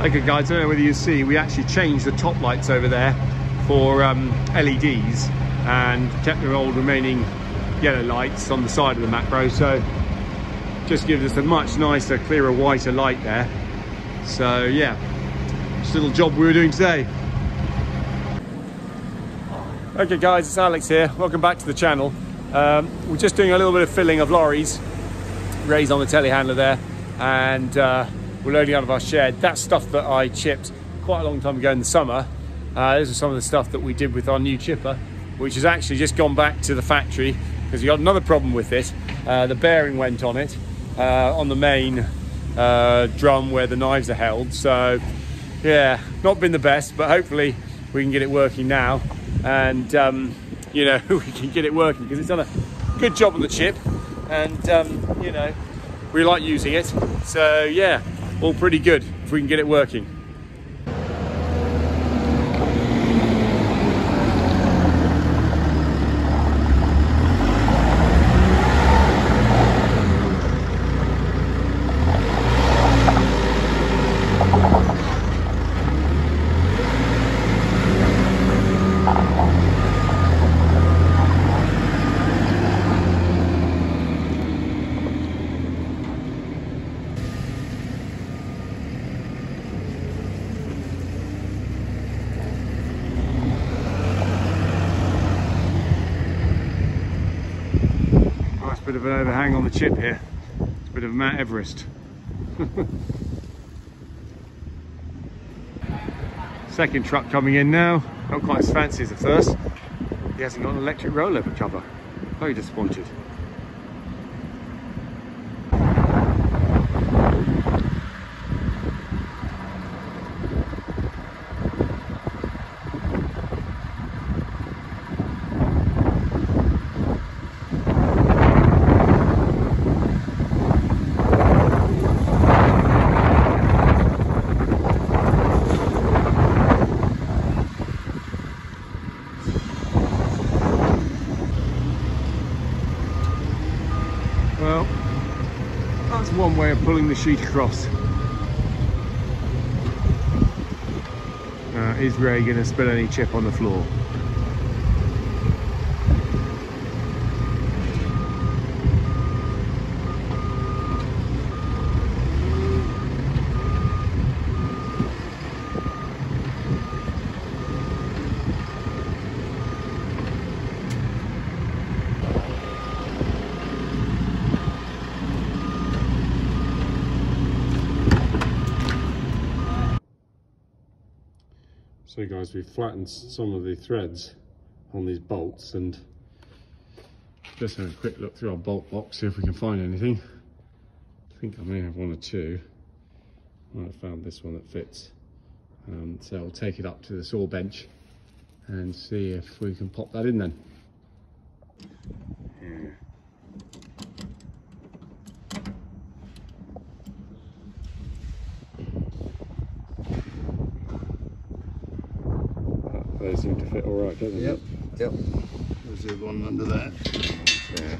Okay guys, I don't know whether you see, we actually changed the top lights over there for LEDs and kept the old remaining yellow lights on the side of the macro, so just gives us a much nicer, clearer, whiter light there. So yeah, just a little job we were doing today. Okay guys, it's Alex here, welcome back to the channel. We're just doing a little bit of filling of lorries, Ray's on the telehandler there, and we're loading out of our shed. That's stuff that I chipped quite a long time ago in the summer. Those are some of the stuff that we did with our new chipper, which has actually just gone back to the factory because we got another problem with it. The bearing went on it, on the main drum where the knives are held. So yeah, not been the best, but hopefully we can get it working now. And you know, we can get it working because it's done a good job on the chip, and you know, we like using it. So yeah, all pretty good if we can get it working. Bit of an overhang on the chip here. It's a bit of Mount Everest. Second truck coming in now. Not quite as fancy as the first. He hasn't got an electric rollover cover. Very disappointed. Well, that's one way of pulling the sheet across. Is Ray going to spill any chip on the floor? So guys, we've flattened some of the threads on these bolts and just have a quick look through our bolt box, see if we can find anything. I think I may have one or two. I might have found this one that fits. So I'll take it up to the saw bench and see if we can pop that in then. Yeah. They seem to fit all right, don't they? Yep, yep. There's the one under there. Yeah.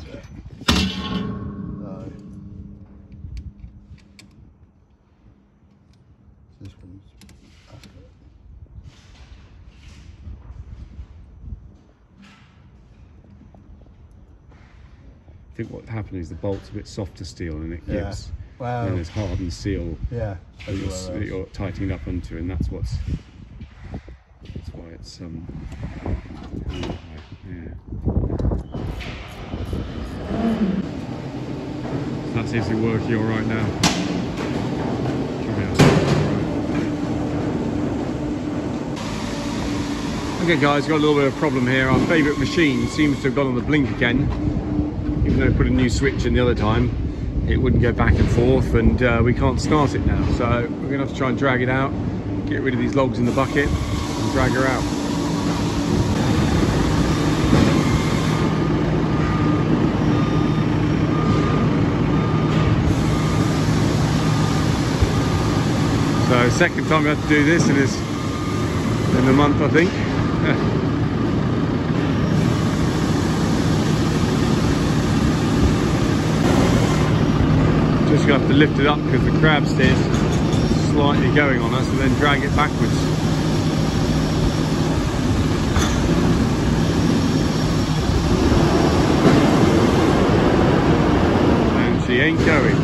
This one's after it. I think what happened is the bolt's a bit softer steel and it gives, wow. and there's hardened steel Yeah, that you're tightening up onto, and that's why it's yeah. So that seems to be working all right now. Okay guys, got a little bit of a problem here. Our favourite machine seems to have gone on the blink again. Even though I put a new switch in the other time, it wouldn't go back and forth, and we can't start it now. So we're going to have to try and drag it out, get rid of these logs in the bucket and drag her out. So second time we have to do this in a month, I think. Just gonna have to lift it up because the crab stairs slightly going on us and then drag it backwards. And she ain't going.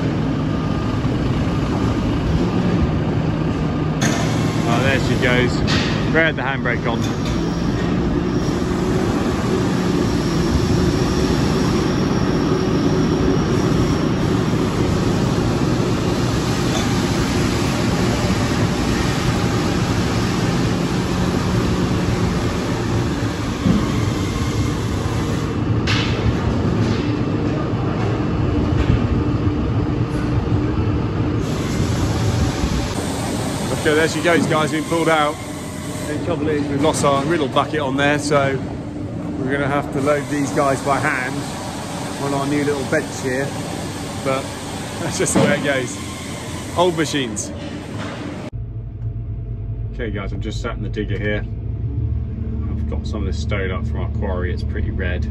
Oh, there she goes. Where had the handbrake on? Okay, there she goes, guys, being pulled out. The trouble is we've lost our riddle bucket on there, so we're going to have to load these guys by hand on our new little bench here. But that's just the way it goes. Old machines. Okay, guys, I'm just sat in the digger here. I've got some of this stone up from our quarry. It's pretty red.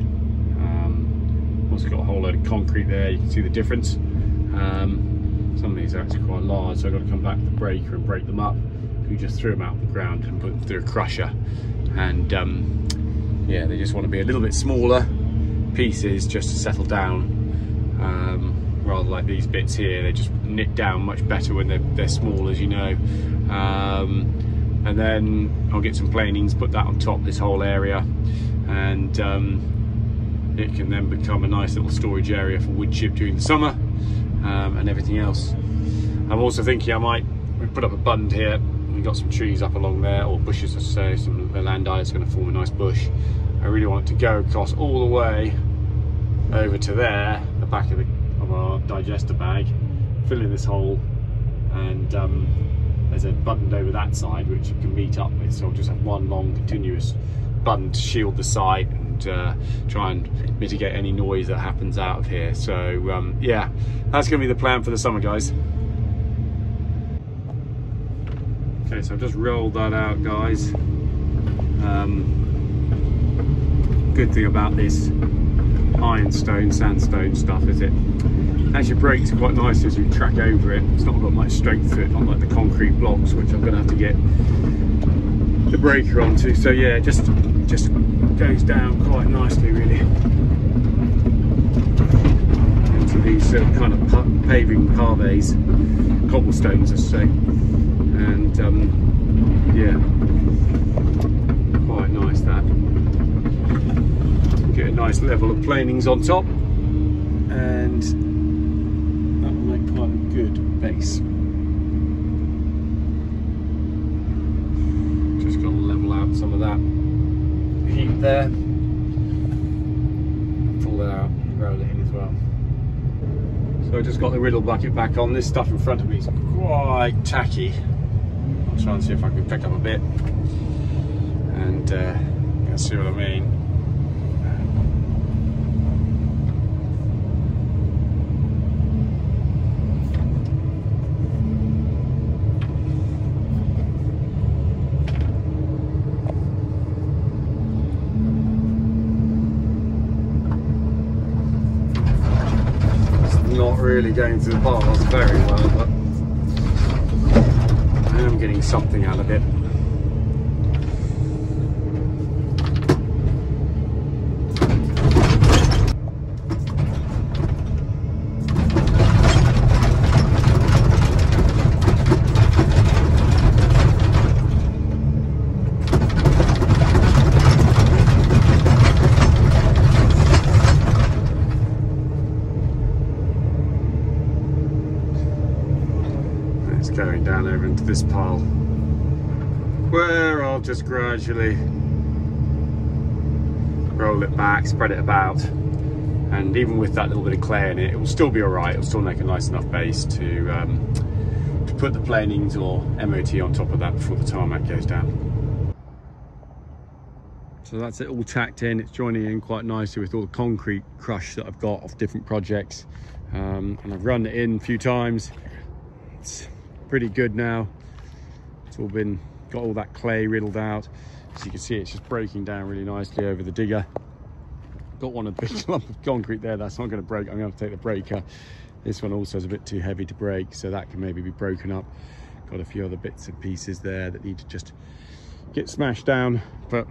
Also got a whole load of concrete there. You can see the difference. Some of these are actually quite large, so I've got to come back to the breaker and break them up. We just threw them out on the ground and put them through a crusher. And yeah, they just want to be a little bit smaller pieces just to settle down. Rather like these bits here, they just knit down much better when they're small, as you know. And then I'll get some planings, put that on top, this whole area. And it can then become a nice little storage area for wood chip during the summer. And everything else. I'm also thinking I might put up a bund here. We've got some trees up along there, or bushes, I say, some landai that's going to form a nice bush. I really want it to go across all the way over to there, the back of our digester bag, fill in this hole, and there's a bund over that side which you can meet up with. So I'll just have one long continuous bund to shield the site and try and mitigate any noise that happens out of here. So yeah, that's going to be the plan for the summer, guys. Okay, so I've just rolled that out, guys. Good thing about this ironstone, sandstone stuff is it actually breaks quite nicely as you track over it. It's not got much strength to it, unlike the concrete blocks, which I'm going to have to get the breaker onto. So yeah, it just goes down quite nicely, really, into these kind of paving paves, cobblestones, I say. And yeah, quite nice that. Get a nice level of planings on top, and that will make quite a good base. Just got to level out some of that heat there. Pull that out and roll it in as well. So I just got the riddle bucket back on. This stuff in front of me is quite tacky. I'll try and see if I can pick up a bit and you'll see what I mean. Not really going through the bars very well, but I am getting something out of it. Going down over into this pile where I'll just gradually roll it back, spread it about, and even with that little bit of clay in it, it will still be alright. It'll still make a nice enough base to put the planings or MOT on top of that before the tarmac goes down. So that's it all tacked in. It's joining in quite nicely with all the concrete crush that I've got off different projects, and I've run it in a few times. It's pretty good now. It's all got all that clay riddled out. As you can see, it's just breaking down really nicely over the digger. Got one, a big lump of concrete there that's not going to break. I'm going to have to take the breaker. This one also is a bit too heavy to break, so that can maybe be broken up. got a few other bits and pieces there that need to just get smashed down, but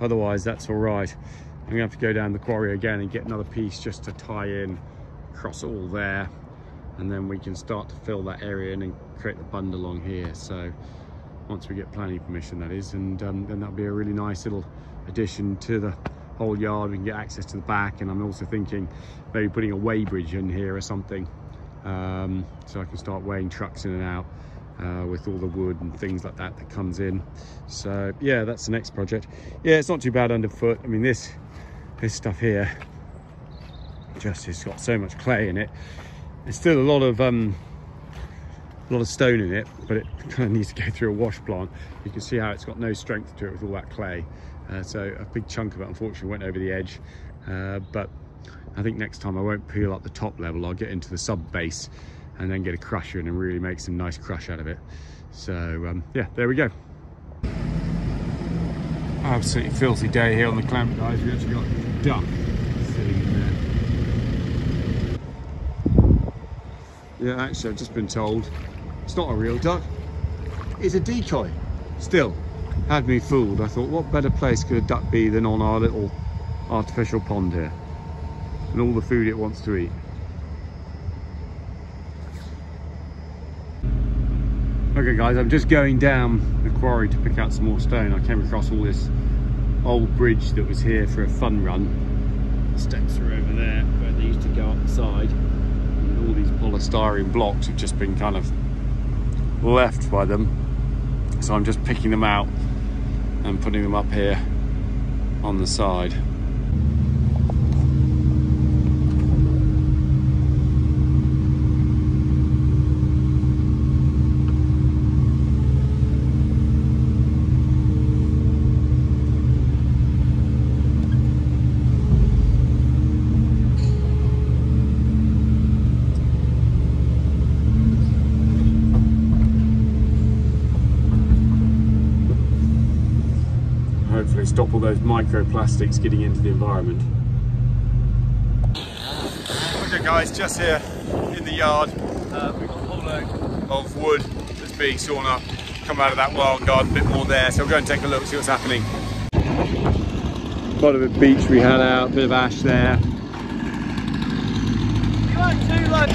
otherwise that's all right. I'm gonna have to go down the quarry again and get another piece just to tie in across all there, and then we can start to fill that area in and create the bund along here. So once we get planning permission, that is, and then that'll be a really nice little addition to the whole yard. We can get access to the back, and I'm also thinking maybe putting a weighbridge in here or something, so I can start weighing trucks in and out with all the wood and things like that that comes in. So yeah, that's the next project. Yeah, it's not too bad underfoot. I mean, this stuff here just has got so much clay in it. There's still a lot of stone in it, but it kind of needs to go through a wash plant. You can see how it's got no strength to it with all that clay. So a big chunk of it unfortunately went over the edge, but I think next time I won't peel up the top level. I'll get into the sub base and then get a crusher in and really make some nice crush out of it. So yeah, there we go. Absolutely filthy day here on the clamp, guys. We actually got a duck sitting in there. Yeah, actually I've just been told it's not a real duck, it's a decoy. Still, had me fooled. I thought, what better place could a duck be than on our little artificial pond here, and all the food it wants to eat. Okay guys, I'm just going down the quarry to pick out some more stone. I came across all this old bridge that was here for a fun run. Steps are over there where they used to go up the side, and all these polystyrene blocks have just been kind of left by them. So I'm just picking them out and putting them up here on the side. Hopefully stop all those microplastics getting into the environment. Okay guys, just here in the yard, we've got a whole load of wood that's being sawn up, come out of that wild garden, a bit more there, so we'll go and take a look, see what's happening. Quite a bit of beech we had out, a bit of ash there. You like too low.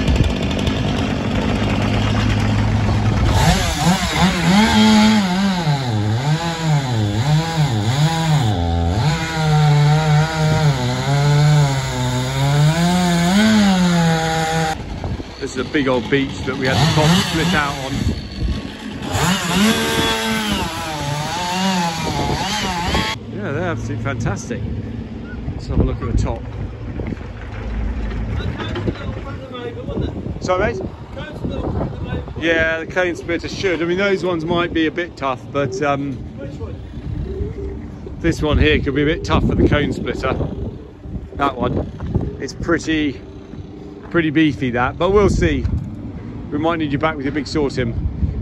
This is a big old beech that we had the top split out on. Yeah, they're absolutely fantastic. Let's have a look at the top. Sorry mate? Yeah, the cone splitter should. I mean, those ones might be a bit tough, but Which one? this one here could be a bit tough for the cone splitter. That one. It's pretty beefy, that, but we'll see. We might need you back with your big saw, Tim.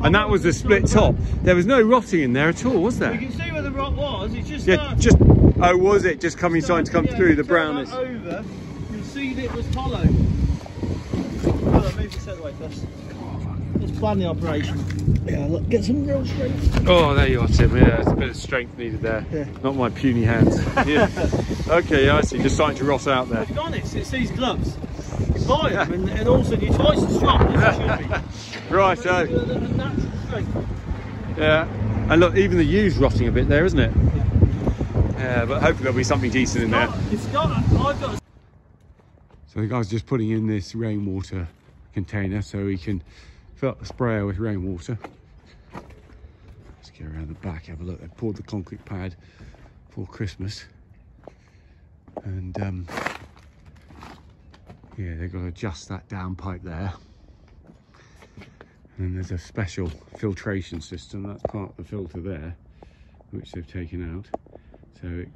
And that was the split top. There was no rotting in there at all, was there? You can see where the rot was. It's just oh, was it just coming, starting to come through the brownness? Over, you'll see that it was hollow. Hold on, move this out of the way first. Let's plan the operation. Yeah, look, get some real strength. Oh, there you are, Tim. Yeah, there's a bit of strength needed there. Yeah. Not my puny hands. Yeah. Okay, yeah, I see. Just starting to rot out there. To be honest, it's these gloves. You buy them, and also you're twice as strong as you should be. Right, so. The natural strength. Yeah. And look, even the U's rotting a bit there, isn't it? Yeah, but hopefully there'll be something decent in there. I've got. So the guy's just putting in this rainwater container so he can fill up the sprayer with rainwater. Let's go around the back, have a look. They poured the concrete pad for Christmas, and yeah, they've got to adjust that downpipe there. And there's a special filtration system, that's part of the filter there, which they've taken out, so it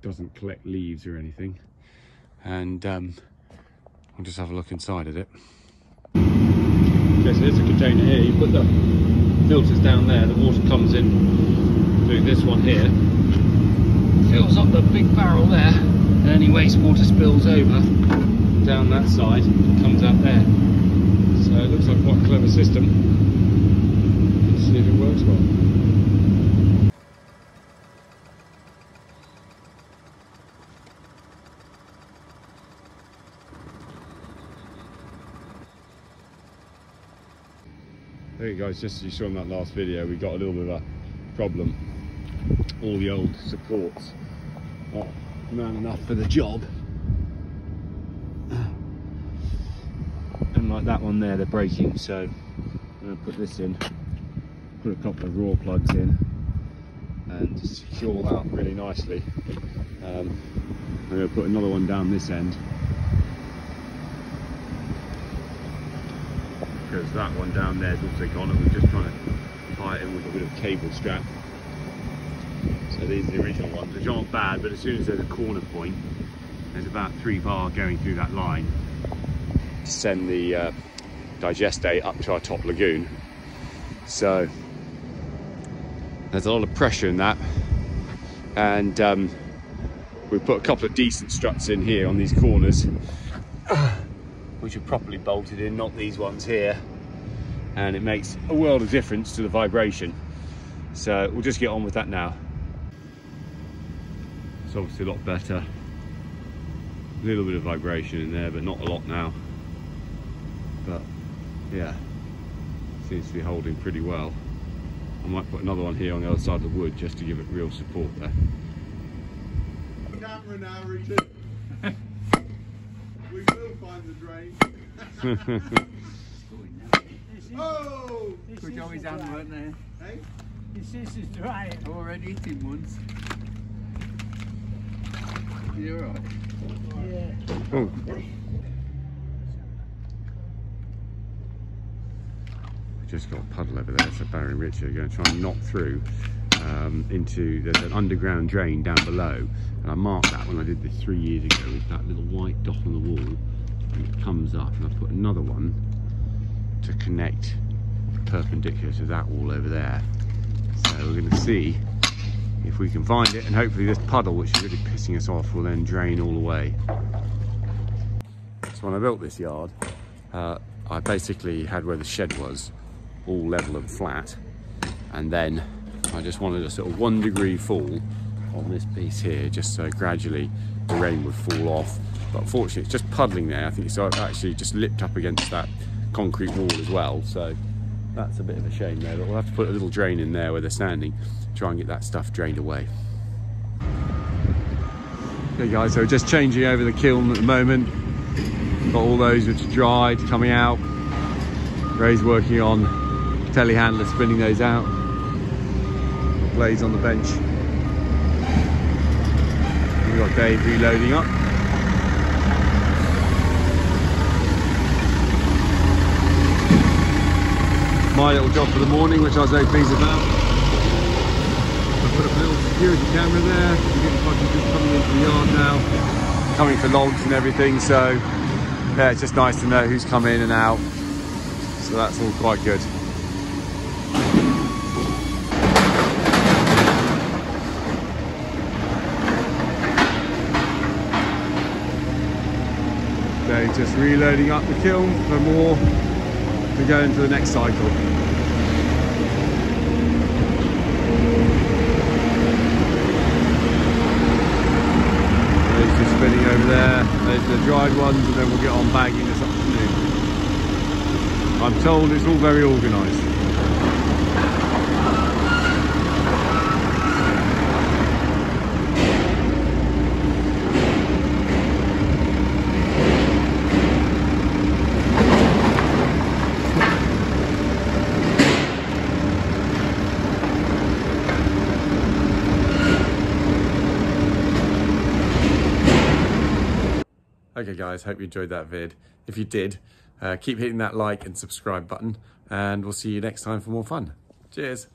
doesn't collect leaves or anything. And I'll just have a look inside of it. Okay, so there's a container here. You put the filters down there, the water comes in through this one here, fills up the big barrel there, and any wastewater spills over down that side and comes out there. So it looks like quite a clever system. Okay guys, just as you saw in that last video, we got a little bit of a problem. All the old supports are man enough for the job. And like that one there, they're breaking, so I'm going to put this in, put a couple of raw plugs in and secure that really nicely. I'm going to put another one down this end, because that one down there is also gone, and we're just trying to tie it in with a bit of cable strap. So these are the original ones, which aren't bad, but as soon as there's a corner point, there's about 3 bar going through that line to send the digestate up to our top lagoon. So there's a lot of pressure in that, and we put a couple of decent struts in here on these corners, which are properly bolted in, not these ones here, and it makes a world of difference to the vibration. So we'll just get on with that now. It's obviously a lot better. A little bit of vibration in there, but not a lot now. But yeah, seems to be holding pretty well. I might put another one here on the other side of the wood just to give it real support there. Camera now, Richard. We will find the drain. Oh! Good job his hand weren't there. Hey? This is dry. I already hit him once. You alright? Yeah. Oh. Just got a puddle over there, so Barry and Richard are going to try and knock through into, there's an underground drain down below, and I marked that when I did this 3 years ago with that little white dot on the wall, and it comes up, and I put another one to connect perpendicular to that wall over there. So we're going to see if we can find it, and hopefully this puddle, which is really pissing us off, will then drain all the way. So when I built this yard, I basically had where the shed was all level and flat, and then I just wanted a sort of 1 degree fall on this piece here, just so gradually the rain would fall off. But unfortunately it's just puddling there. I think it's actually just lipped up against that concrete wall as well, so that's a bit of a shame there, but we'll have to put a little drain in there where they're standing, try and get that stuff drained away. Okay guys, so we're just changing over the kiln at the moment. Got all those which are dried coming out. Ray's working on telehandler spinning those out. Blaze on the bench. We've got Dave reloading up. My little job for the morning, which I was very pleased about. I put up a little security camera there. You get the buses just coming into the yard now, coming for logs and everything. So yeah, it's just nice to know who's come in and out. So that's all quite good. Okay, just reloading up the kiln for more to go into the next cycle. There's just spinning over there. There's the dried ones, and then we'll get on bagging this afternoon. I'm told it's all very organised. Okay guys, hope you enjoyed that vid. If you did, keep hitting that like and subscribe button, and we'll see you next time for more fun. Cheers.